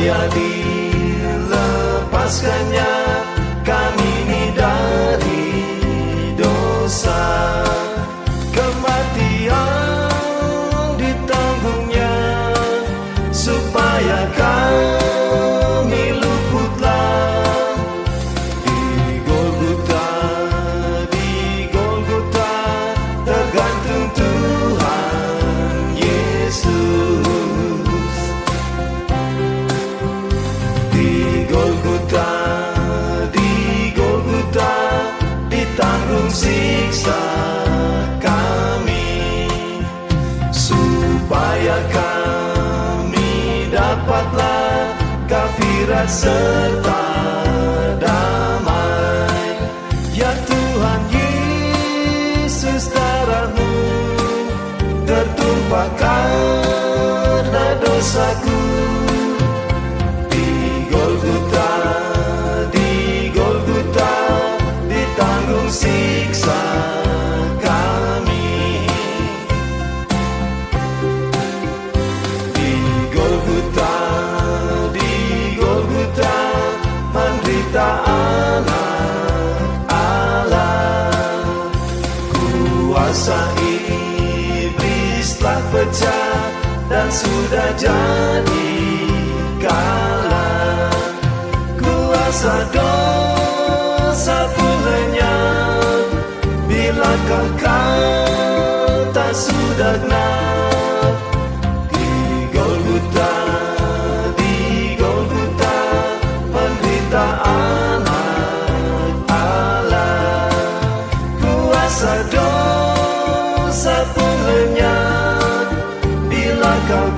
supaya dilepaskannya kami ini dari dosa. Kematian ditanggungnya supaya kami luputlah. Di Golgota tergantung Tuhan Yesus. Di Golgota ditanggung siksa kami, supaya kami dapatlah kafirat serta damai. Ya Tuhan Yesus, darah-Mu tertumpah karena dosaku. Di Golgota ditanggung siksa kami. Di Golgota menderita anak Allah. Kuasa iblis telah pecah dan sudah jadi kalah. Kuasa dosa pun lenyap bila Kau tak sudah genap. Di Golgota menderita anak Allah. Kuasa dosa pun lenyap bila Kau